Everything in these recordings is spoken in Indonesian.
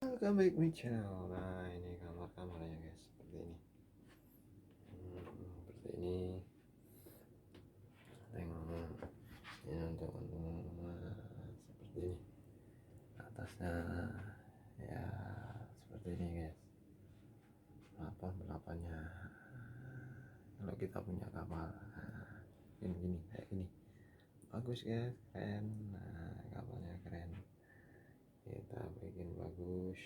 Welcome back my channel. Nah, ini kamar-kamarnya guys, seperti ini. Seperti ini. Tengok ini untuk seperti ini. Atasnya ya seperti ini guys. Pelapannya. Kalau kita punya kapal, gini kayak gini. Bagus guys, keren. Nah, kapalnya keren. Kita bikin bagus.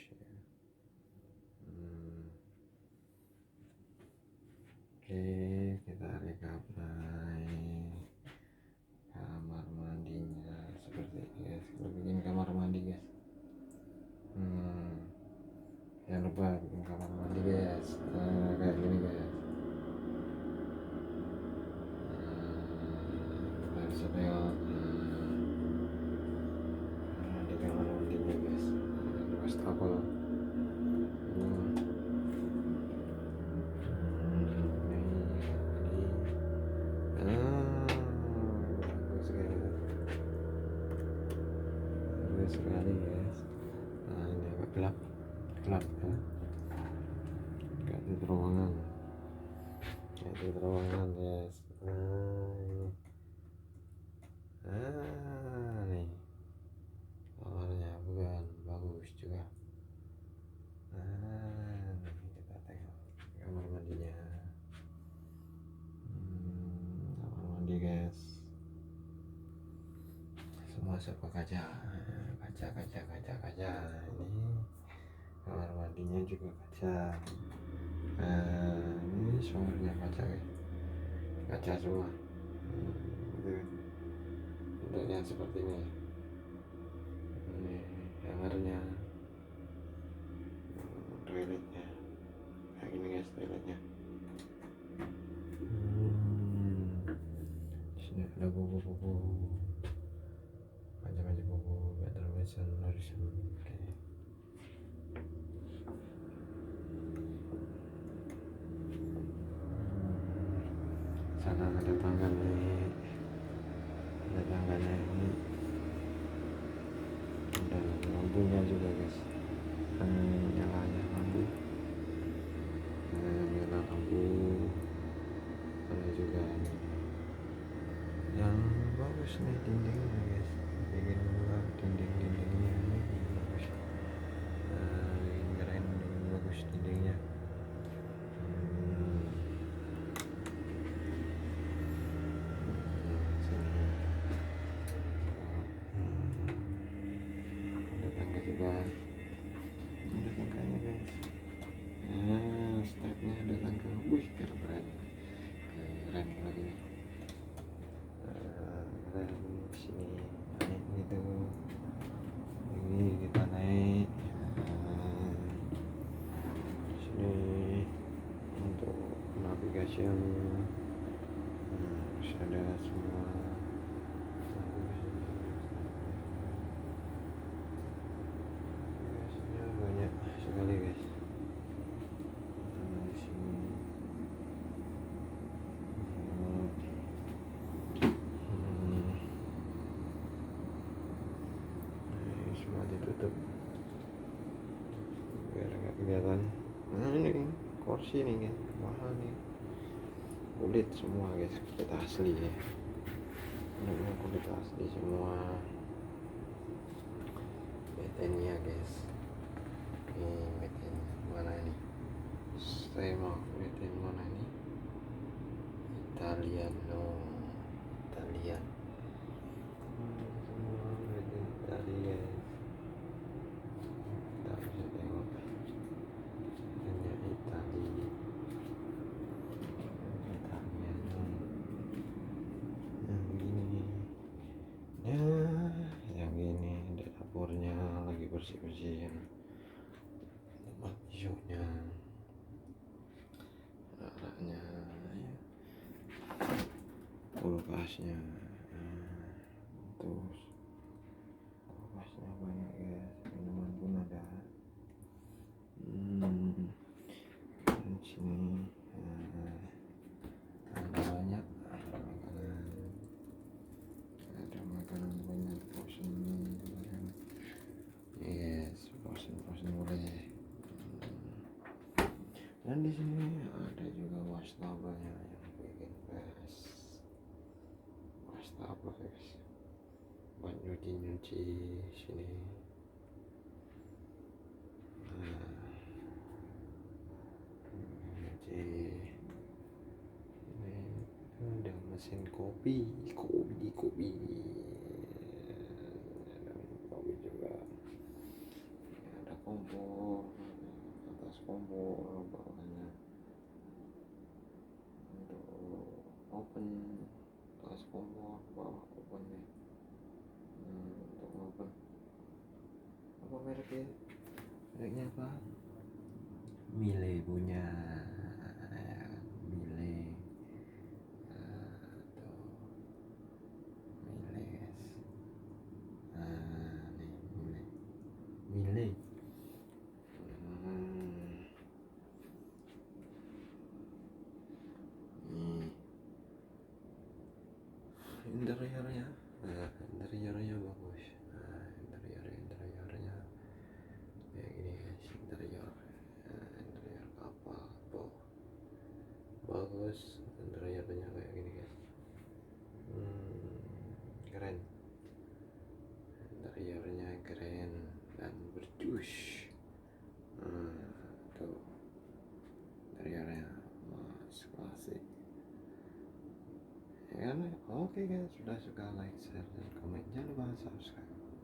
Oke, kita rekap naik kamar mandinya seperti ini guys. Kita bikin kamar mandi guys. Jangan lupa bikin kamar mandi guys. Nah, kayak gini guys. Kita bisa tengok di kamar mandinya guys. Wastafel. Sekali guys. Nah, ini agak gelap ya. Kayak di terowongan guys. Nih kamarnya bukan bagus juga. Kita tengok kamar mandinya. Kamar mandi guys, semua serba kaca. Ini kamar mandinya juga kaca. Ini showernya kaca semua. Bentuknya seperti ini. Ini kamarnya, toiletnya kayak gini guys, toiletnya. Sini ada buku-buku, macam-macam buku, better version. Oke. Sana ada tangga nih, ini ada lampunya juga guys. Nyalanya lampu, nyala lampu. Ada juga yang bagus nih dindingnya guys, bikin dindingnya ini bagus. Bikin keren, bagus dindingnya. Ada tangga juga, ada tangganya guys. Stepnya ada tangga. Wih, keren lagi. Keren sini. Ini tuh, ini kita naik. Sini untuk navigasi. Ada semua. Navigasinya banyak sekali guys. Di sini. Semua ditutup biar nggak kelihatan. Nah, ini kursi nih guys, mahal nih, kulit semua guys, kulit asli ya. Ini kulit asli semua. Betennya guys, ini beten mana ini? Saya mau beten mana ini? Italian. Semua beten Italia. Kita bisa tengok hanya Italia. Yang gini ada dapurnya lagi bersih-bersihin, tempat hijaunya, arahnya ya. Kulkasnya, terus kulkasnya banyak guys, minuman pun ada. Dan sini ada banyak makanan banyak, portion. Yes, portion boleh Dan di sini ada juga wastafelnya yang bikin beres. Wastafel guys, buat nyuci sini. Nah, nyuci ini ada mesin kopi ada kopi juga. Ini ada kompor, atas kompor bawahnya untuk open, atas kompor bawah open nih. Untuk open apa mereknya apa, Miele punya, Miele tuh, Miele guys. Nih Miele. Nih interiornya, interiornya bagus. Interiornya kayak gini guys, interior kapal tuh bagus, interiornya kayak gini guys. Keren, interiornya keren dan berjus. Tuh interiornya mas klasik ya kan. Oke guys, sudah suka like, share, dan komen, jangan lupa subscribe.